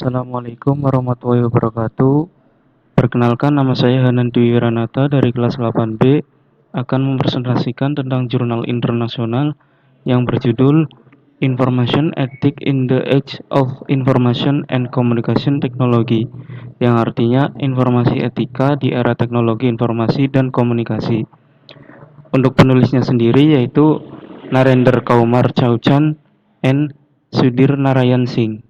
Assalamualaikum warahmatullahi wabarakatuh. Perkenalkan, nama saya Hanan Dwi Wiranata dari kelas 8B akan mempresentasikan tentang jurnal internasional yang berjudul Information Ethics in the Age of Information and Communication Technology, yang artinya informasi etika di era teknologi informasi dan komunikasi. Untuk penulisnya sendiri yaitu Narendra Kaumar Chauchan and Sudhir Narayan Singh.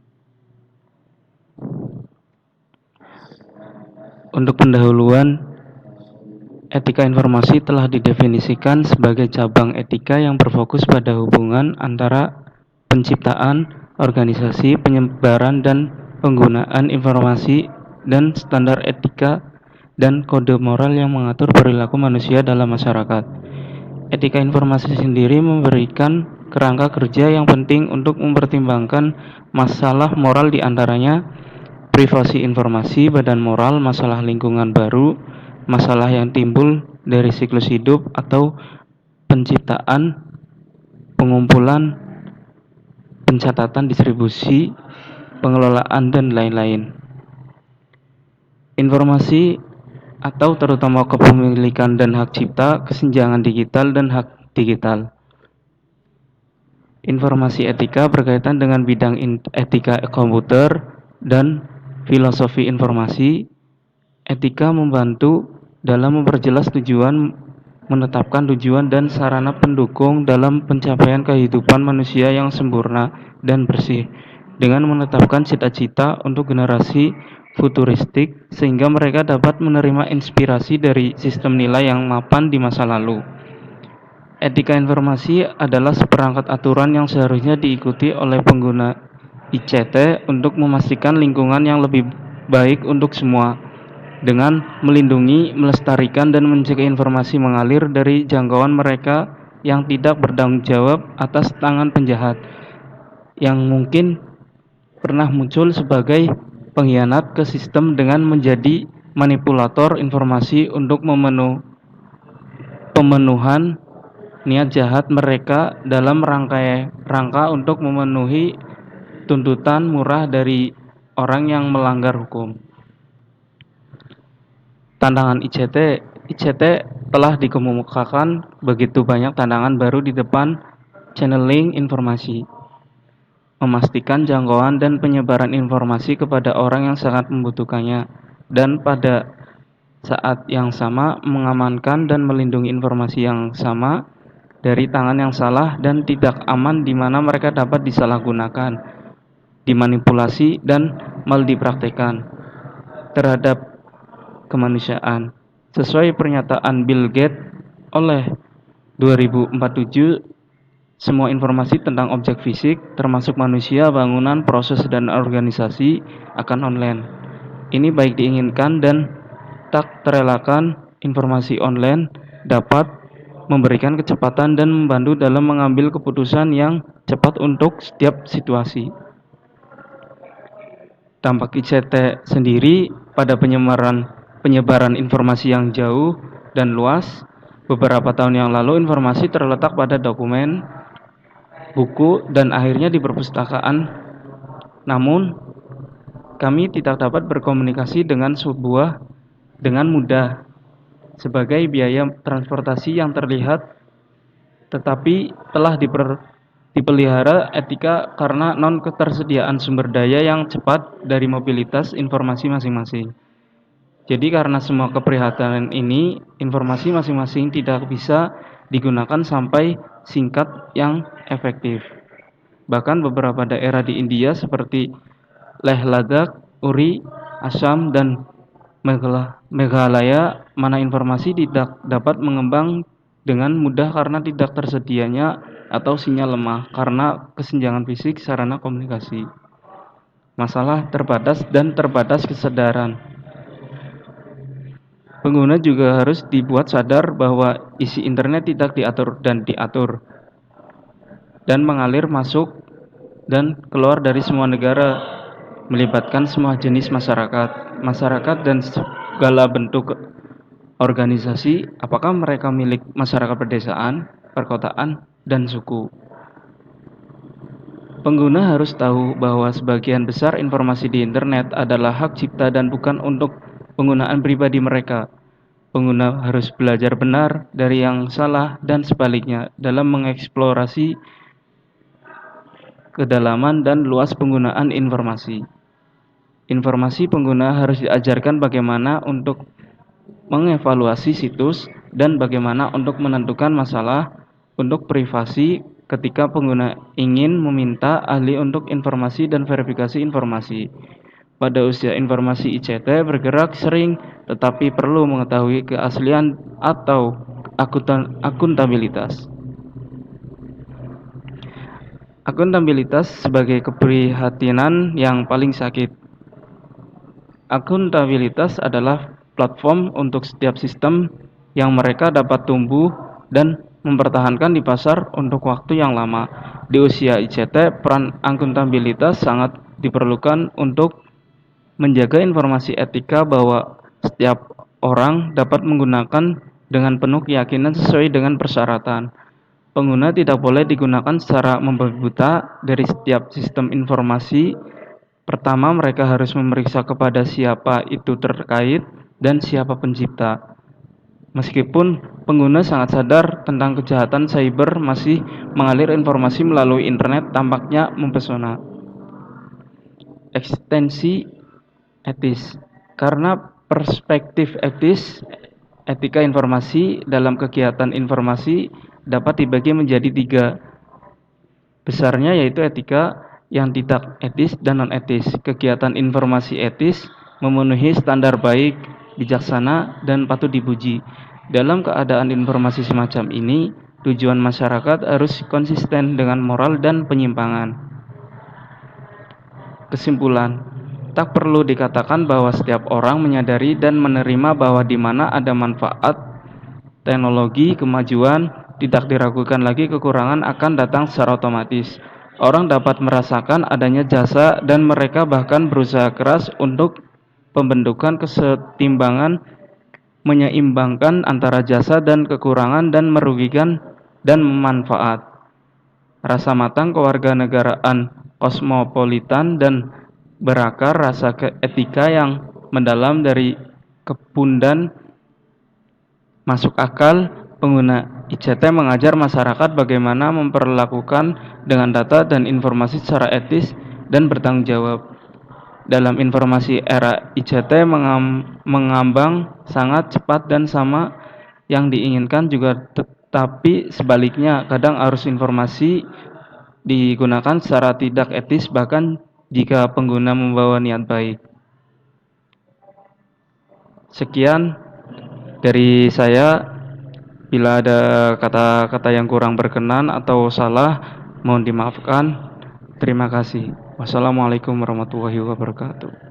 Untuk pendahuluan, etika informasi telah didefinisikan sebagai cabang etika yang berfokus pada hubungan antara penciptaan, organisasi, penyebaran, dan penggunaan informasi dan standar etika dan kode moral yang mengatur perilaku manusia dalam masyarakat. Etika informasi sendiri memberikan kerangka kerja yang penting untuk mempertimbangkan masalah moral di antaranya privasi informasi, badan moral, masalah lingkungan baru, masalah yang timbul dari siklus hidup atau penciptaan, pengumpulan, pencatatan, distribusi, pengelolaan, dan lain-lain. Informasi atau terutama kepemilikan dan hak cipta, kesenjangan digital, dan hak digital. Informasi etika berkaitan dengan bidang etika komputer dan filosofi informasi. Etika membantu dalam memperjelas tujuan, menetapkan tujuan dan sarana pendukung dalam pencapaian kehidupan manusia yang sempurna dan bersih, dengan menetapkan cita-cita untuk generasi futuristik sehingga mereka dapat menerima inspirasi dari sistem nilai yang mapan di masa lalu. Etika informasi adalah seperangkat aturan yang seharusnya diikuti oleh pengguna ICT untuk memastikan lingkungan yang lebih baik untuk semua, dengan melindungi, melestarikan, dan mencegah informasi mengalir dari jangkauan mereka yang tidak bertanggung jawab atas tangan penjahat, yang mungkin pernah muncul sebagai pengkhianat ke sistem dengan menjadi manipulator informasi untuk pemenuhan niat jahat mereka dalam rangka untuk memenuhi tuntutan murah dari orang yang melanggar hukum. Tantangan ICT telah dikemukakan begitu banyak tantangan baru di depan channeling informasi, memastikan jangkauan dan penyebaran informasi kepada orang yang sangat membutuhkannya, dan pada saat yang sama mengamankan dan melindungi informasi yang sama dari tangan yang salah dan tidak aman di mana mereka dapat disalahgunakan, dimanipulasi, dan dipraktekkan terhadap kemanusiaan. Sesuai pernyataan Bill Gates oleh 2047, semua informasi tentang objek fisik, termasuk manusia, bangunan, proses, dan organisasi akan online. Ini baik diinginkan dan tak terelakkan. Informasi online dapat memberikan kecepatan dan membantu dalam mengambil keputusan yang cepat untuk setiap situasi. Dampak ICT sendiri pada penyebaran informasi yang jauh dan luas. Beberapa tahun yang lalu informasi terletak pada dokumen, buku, dan akhirnya di perpustakaan. Namun, kami tidak dapat berkomunikasi dengan mudah sebagai biaya transportasi yang terlihat, tetapi telah dipelihara etika karena non-ketersediaan sumber daya yang cepat dari mobilitas informasi masing-masing. Jadi karena semua keprihatinan ini, informasi masing-masing tidak bisa digunakan sampai singkat yang efektif. Bahkan beberapa daerah di India seperti Leh Ladakh, Uri, Assam, dan Meghalaya, mana informasi tidak dapat mengembang dengan mudah karena tidak tersedianya atau sinyal lemah karena kesenjangan fisik sarana komunikasi. Masalah terbatas kesadaran. Pengguna juga harus dibuat sadar bahwa isi internet tidak diatur dan mengalir masuk dan keluar dari semua negara, melibatkan semua jenis masyarakat dan segala bentuk organisasi, apakah mereka milik masyarakat pedesaan, perkotaan, dan suku. Pengguna harus tahu bahwa sebagian besar informasi di internet adalah hak cipta dan bukan untuk penggunaan pribadi mereka. Pengguna harus belajar benar dari yang salah dan sebaliknya dalam mengeksplorasi kedalaman dan luas penggunaan informasi. Informasi pengguna harus diajarkan bagaimana untuk mengevaluasi situs dan bagaimana untuk menentukan masalah untuk privasi ketika pengguna ingin meminta ahli untuk informasi dan verifikasi informasi. Pada usia informasi ICT bergerak sering, tetapi perlu mengetahui keaslian atau akuntabilitas. Akuntabilitas sebagai keprihatinan yang paling sakit. Akuntabilitas adalah platform untuk setiap sistem yang mereka dapat tumbuh dan mempertahankan di pasar untuk waktu yang lama. Di usia ICT, peran akuntabilitas sangat diperlukan untuk menjaga informasi etika bahwa setiap orang dapat menggunakan dengan penuh keyakinan sesuai dengan persyaratan. Pengguna tidak boleh digunakan secara membabi buta dari setiap sistem informasi. Pertama, mereka harus memeriksa kepada siapa itu terkait dan siapa pencipta. Meskipun pengguna sangat sadar tentang kejahatan cyber, masih mengalir informasi melalui internet tampaknya mempesona. Ekstensi etis. Karena perspektif etika informasi dalam kegiatan informasi dapat dibagi menjadi 3 besarnya, yaitu etika yang tidak etis dan non-etis. Kegiatan informasi etis memenuhi standar baik, bijaksana, dan patut dipuji. Dalam keadaan informasi semacam ini, tujuan masyarakat harus konsisten dengan moral dan penyimpangan. Kesimpulan, tak perlu dikatakan bahwa setiap orang menyadari dan menerima bahwa di mana ada manfaat teknologi kemajuan, tidak diragukan lagi kekurangan akan datang secara otomatis. Orang dapat merasakan adanya jasa dan mereka bahkan berusaha keras untuk pembentukan kesetimbangan, menyeimbangkan antara jasa dan kekurangan dan merugikan dan manfaat. Rasa matang kewarganegaraan kosmopolitan dan berakar rasa etika yang mendalam dari kepundan masuk akal. Pengguna ICT mengajar masyarakat bagaimana memperlakukan dengan data dan informasi secara etis dan bertanggung jawab. Dalam informasi era ICT mengambang sangat cepat dan sama yang diinginkan juga, tetapi sebaliknya kadang arus informasi digunakan secara tidak etis bahkan jika pengguna membawa niat baik. Sekian dari saya. Bila ada kata-kata yang kurang berkenan atau salah, mohon dimaafkan. Terima kasih. Wassalamualaikum warahmatullahi wabarakatuh.